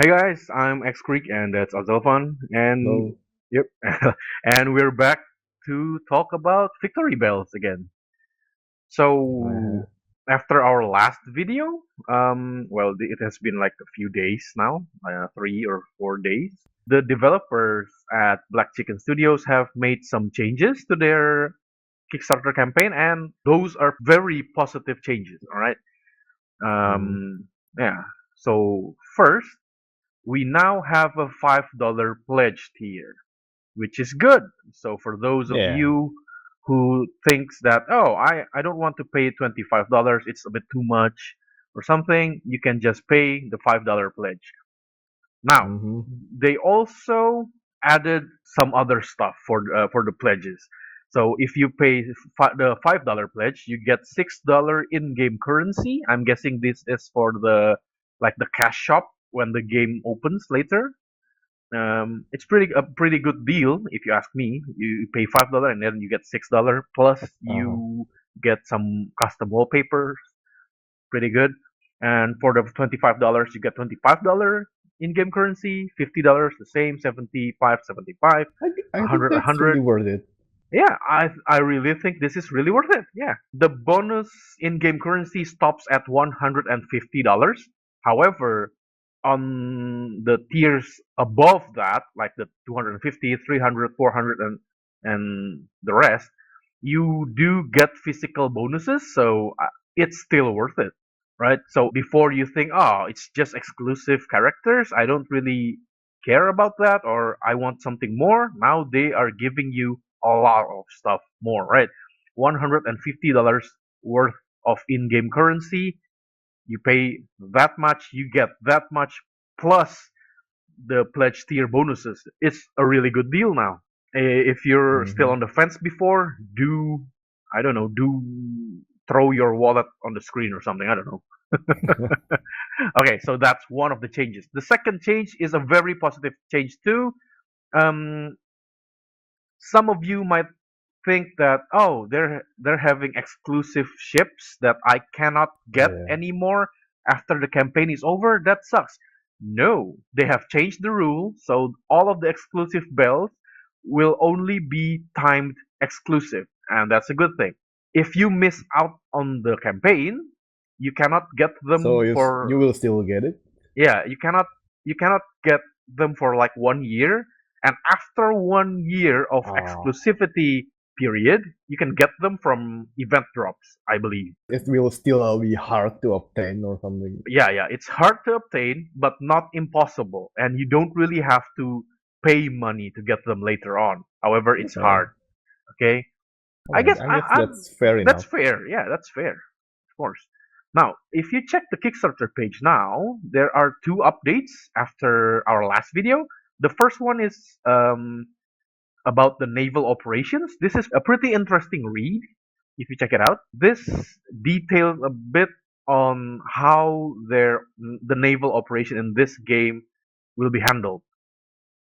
Hey guys, I'm X Creek and that's Azelfan, and No, yep, and we're back to talk about Victory Bells again. uh, So after our last video, it has been like a few days now, 3 or 4 days. The developers at Black Chicken Studios have made some changes to their Kickstarter campaign, and those are very positive changes. All right. mm, Yeah. So first, we now have a $5 pledge tier, which is good. So for those of yeah. you who thinks that, oh, I don't want to pay $25, it's a bit too much or something, you can just pay the $5 pledge. Now, Mm-hmm. they also added some other stuff for the pledges. So if you pay the $5 pledge, you get $6 in-game currency. I'm guessing this is for the like the cash shop when the game opens later. It's pretty good deal if you ask me. You pay $5 and then you get $6 plus Uh-huh. you get some custom wallpapers. Pretty good. And for the $25, you get $25 in-game currency. $50 the same. 75, 75, I think 100, that's really 100. worth it. Yeah, I really think this is really worth it. Yeah, the bonus in-game currency stops at $150. However, on the tiers above that, like the 250, 300, 400, and the rest, you do get physical bonuses, so it's still worth it, right? So before you think, oh, it's just exclusive characters, I don't really care about that, or I want something more. Now they are giving you a lot of stuff more, right? $150 worth of in-game currency. You pay that much, you get that much plus the pledge tier bonuses. It's a really good deal now. If you're still Mm-hmm. on the fence before, do I don't know, do throw your wallet on the screen or something. I don't know. Okay, so that's one of the changes. The second change is a very positive change too. Um, some of you might think that, oh, they're having exclusive ships that I cannot get Yeah. anymore after the campaign is over. That sucks. No, they have changed the rule, so all of the exclusive bells will only be timed exclusive, and that's a good thing. If you miss out on the campaign, you cannot get So them you for, will still get it. yeah, you cannot get them for like 1 year, and after 1 year of Ah, exclusivity period, you can get them from event drops, I believe. it will still be hard to obtain or something. Yeah, yeah, it's hard to obtain, but not impossible, and you don't really have to pay money to get them later on. However, it's Okay. hard. Okay, I Okay. guess I guess I'm. that's fair That's enough. fair. Yeah, that's fair. Of course. Now, if you check the Kickstarter page now, there are two updates after our last video. The first one is about the naval operations. This is a pretty interesting read if you check it out. This details a bit on how the naval operation in this game will be handled.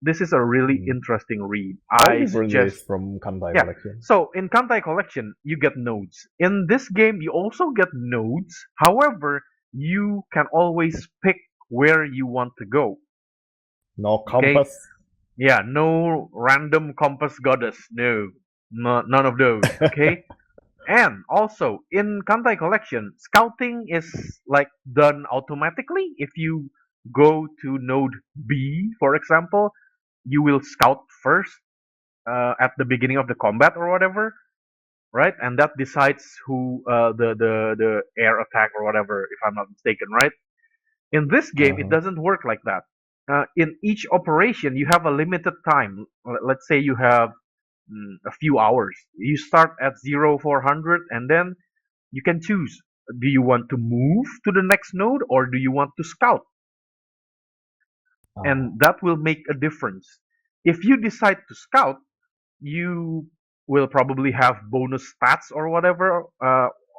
This is a really Mm. interesting read. How I different it suggest. is from Kantai Yeah. Collection? So in Kantai Collection, you get nodes. In this game, you also get nodes. However, you can always pick where you want to go. No Okay? compass. Yeah, no random compass goddess. No, none of those. Okay? And also in Kantai Collection, scouting is like done automatically. If you go to node B, for example, you will scout first at the beginning of the combat or whatever, right? And that decides who the air attack or whatever, if I'm not mistaken, right? In this game, it Uh-huh. doesn't work like that. In each operation, you have a limited time. Let's say you have a few hours. You start at 0400, and then you can choose. Do you want to move to the next node or do you want to scout? Ah. And that will make a difference. If you decide to scout, you will probably have bonus stats or whatever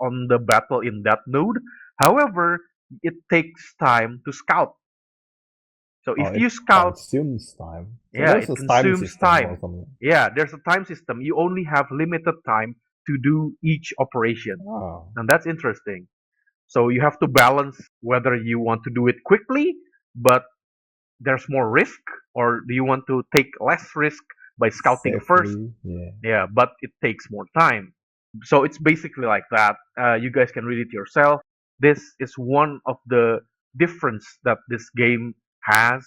on the battle in that node. However, it takes time to scout. So Oh, if it you scout, consumes time. So yeah, there's it a time consumes system or time. something. Yeah, there's a time system. You only have limited time to do each operation. Ah. And that's interesting. So you have to balance whether you want to do it quickly, but there's more risk, or do you want to take less risk by scouting first? Safely, yeah. Yeah, but it takes more time. So it's basically like that. You guys can read it yourself. This is one of the difference that this game has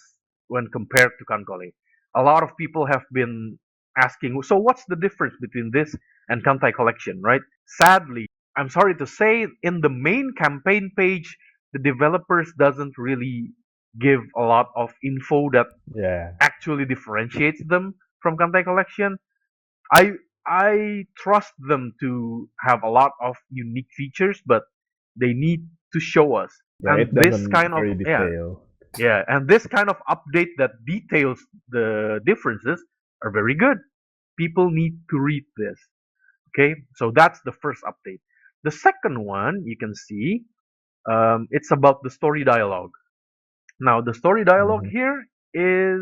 when compared to Kankole. A lot of people have been asking, so what's the difference between this and Kantai Collection, right? Sadly, I'm sorry to say, in the main campaign page, the developers doesn't really give a lot of info that Yeah. actually differentiates them from Kantai Collection. I I trust them to have a lot of unique features, but they need to show us. Yeah, And it this doesn't kind of very detail. and this kind of update that details the differences are very good. People need to read this. Okay, so that's the first update. The second one you can see, it's about the story dialogue. Now, the story dialogue Hmm. here is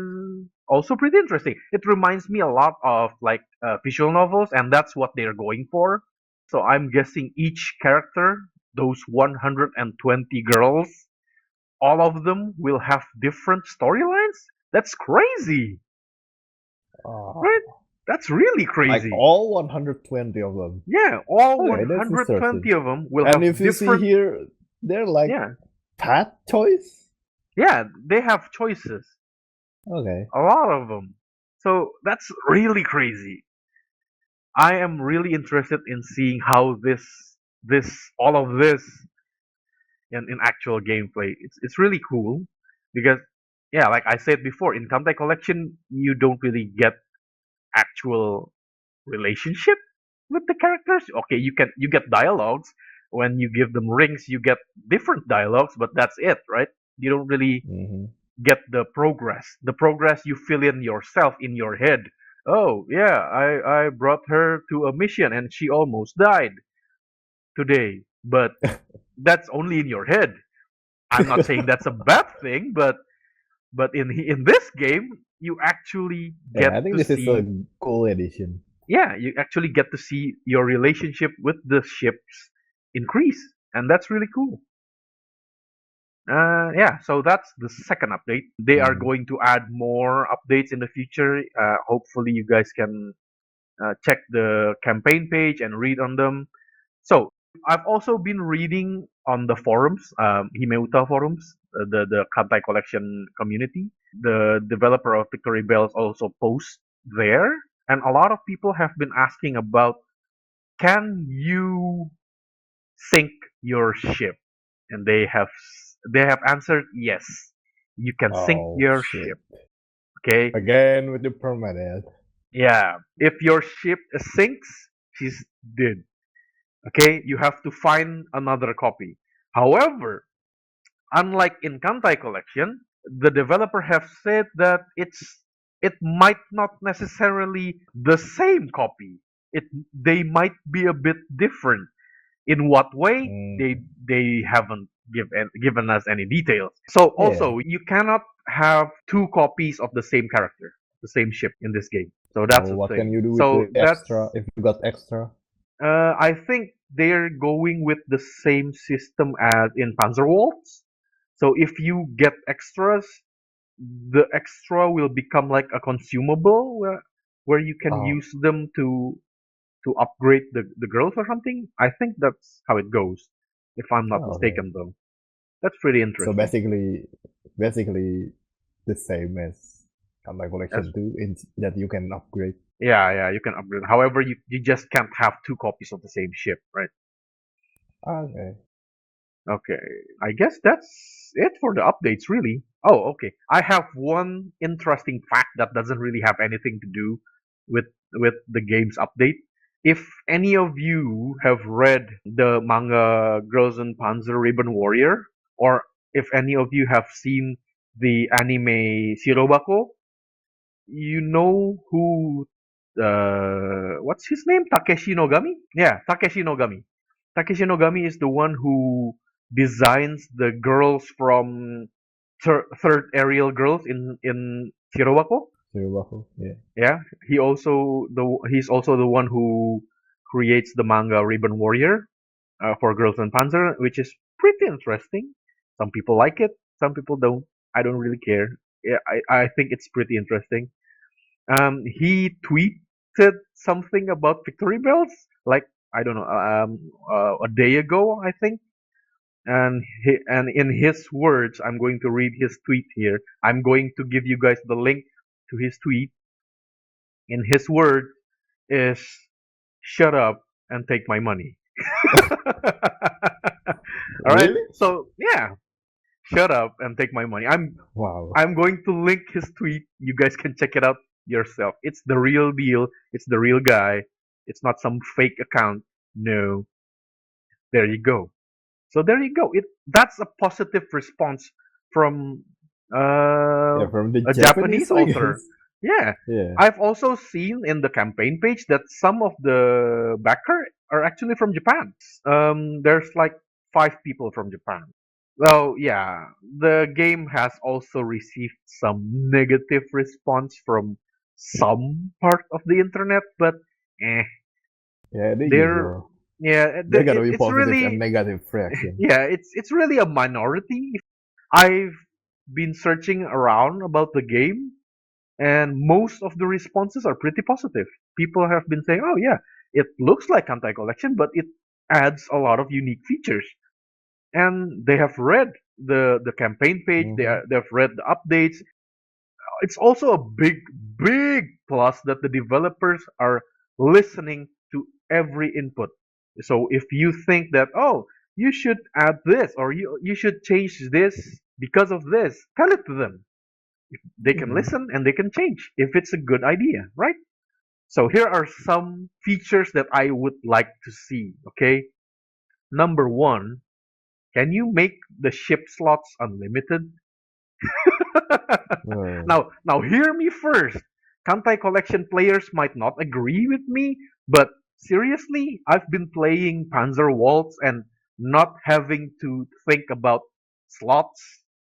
also pretty interesting. It reminds me a lot of like visual novels, and that's what they're going for. So I'm guessing each character, those 120 girls, all of them will have different storylines. That's crazy, right? Oh, That's really like crazy. all 120 of them. Yeah, all Okay, that's 120 interesting. of them will And have if you see different. here, they're like Yeah, path choice. yeah, they have choices. Okay. A lot of them. So that's really crazy. I am really interested in seeing how all of this in actual gameplay. It's really cool because yeah, like I said before, in Kantai Collection you don't really get actual relationship with the characters. Okay, you get dialogues when you give them rings, you get different dialogues, but that's it, right? You don't really Hmm. get the progress. The progress you fill in yourself in your head. Oh yeah, I brought her to a mission and she almost died today. But that's only in your head. I'm not saying that's a bad thing, but in this game you actually get Yeah, I think to this is a see cool addition. yeah, you actually get to see your relationship with the ships increase, and that's really cool. Yeah, so that's the second update. They are Hmm. going to add more updates in the future. Hopefully, you guys can check the campaign page and read on them. So, I've also been reading on the forums, Himeuta forums, the Kantai Collection community. The developer of Victory Bells also posts there, and a lot of people have been asking about, can you sink your ship? And they have answered yes. You can sink Oh your shit! ship. Okay. Again with the permanent. Yeah. If your ship sinks, she's dead. Okay. You have to find another copy. However, unlike in Kantai Collection, the developer have said that it might not necessarily the same copy. It they might be a bit different. In what way? Mm. They haven't given us any details. So Yeah. also you cannot have two copies of the same character, the same ship in this game. So So that's the what can thing. you do with So the that's extra if you got extra? I think they're going with the same system as in Panzer Waltz. So if you get extras, the extra will become like a consumable where you can Oh, use them to upgrade the girls or something. I think that's how it goes, if I'm not oh, okay. mistaken though. That's pretty So interesting. basically the same as Kantai As Collection 2 in that you can upgrade. yeah, yeah, you can upgrade. However, you just can't have two copies of the same ship, right? Okay. Okay, I guess that's it for the updates, really. Oh, okay. I have one interesting fact that doesn't really have anything to do with the game's update. If any of you have read the manga Girls and Panzer Ribbon Warrior, or if any of you have seen the anime Shirobako, you know who what's his name? Takeshi Nogami? Yeah, Takeshi Nogami. Takeshi Nogami is the one who designs the girls from third aerial girls in Shirobako. Zero. Yeah. Yeah, he's also the one who creates the manga Ribbon Warrior for Girls and Panzer, which is pretty interesting. Some people like it, some people don't. I don't really care. Yeah, I think it's pretty interesting. He tweeted something about Victory Bells, like I don't know, a day ago, I think. And in his words, I'm going to read his tweet here. I'm going to give you guys the link to his tweet. In his word is shut up and take my money. All right. Really? So yeah, shut up and take my money. Wow. I'm going to link his tweet. You guys can check it out yourself. It's the real deal. It's the real guy. It's not some fake account. No. There you go. So there you go. It That's a positive response from Yeah, from the a Japanese Japanese, I author. guess. Yeah. Yeah. I've also seen in the campaign page that some of the backer are actually from Japan. There's like 5 people from Japan. Well, yeah, the game has also received some negative response from some part of the internet, but eh, Yeah, the they're usual. yeah, There gotta be it's positive and really negative reaction. yeah, it's really a minority. I've been searching around about the game, and most of the responses are pretty positive. People have been saying, "Oh yeah, it looks like Kantai Collection, but it adds a lot of unique features." And they have read the campaign page. Hmm. They've read the updates. It's also a big plus that the developers are listening to every input. So if you think that, oh, you should add this or you should change this because of this, tell it to them. They can Hmm. listen and they can change if it's a good idea, right? So here are some features that I would like to see. Okay, number one, can you make the ship slots unlimited? Uh, Now hear me first. Kantai Collection players might not agree with me, but seriously, I've been playing Panzer Waltz and not having to think about slots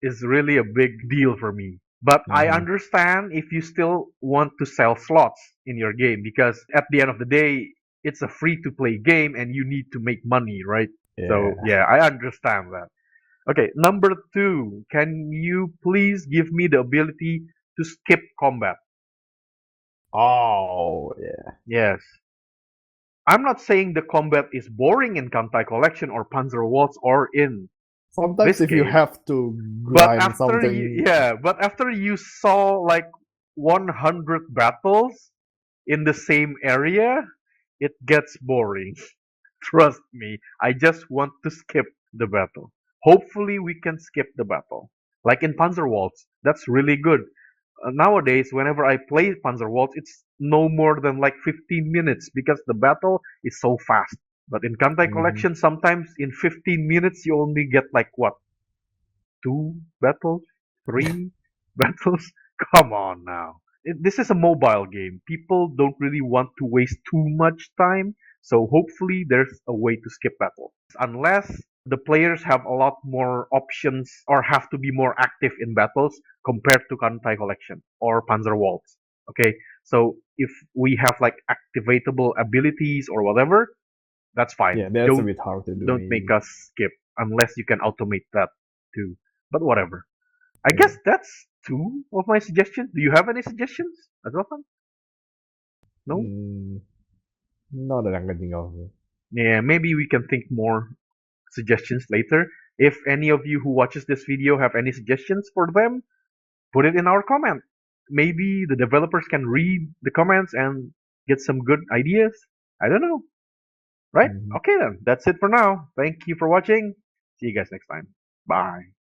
is really a big deal for me. But I mhm. understand if you still want to sell slots in your game because at the end of the day, it's a free to play game and you need to make money, right? So Yeah. yeah, I understand that. Okay, number two, can you please give me the ability to skip combat? Oh, yeah. Yes. I'm not saying the combat is boring in Kantai Collection or Panzer Waltz or in Sometimes this if you game, have to grind something, but after you saw like 100 battles in the same area, it gets boring. Trust me, I just want to skip the battle. Hopefully, we can skip the battle. Like in Panzer Waltz, that's really good. Nowadays, whenever I play Panzer Waltz, it's no more than like 15 minutes because the battle is so fast. But in Kantai mhm. Collection, sometimes in 15 minutes, you only get like what? 2 battles? 3 battles? Come on now. This is a mobile game. People don't really want to waste too much time. So hopefully there's a way to skip battle. Unless the players have a lot more options or have to be more active in battles compared to Kantai Collection or Panzer Waltz. Okay, so if we have like activatable abilities or whatever, that's fine. Yeah, that's a bit hard to do Don't make maybe. us skip unless you can automate that too. But whatever. I Yeah. guess that's two of my suggestions. Do you have any suggestions, Azofan? No? Mm, not that I can think of. Yeah, maybe we can think more suggestions later. If any of you who watches this video have any suggestions for them, put it in our comment. Maybe the developers can read the comments and get some good ideas. I don't know. Right? Mhm. Okay then. That's it for now. Thank you for watching. See you guys next time. Bye.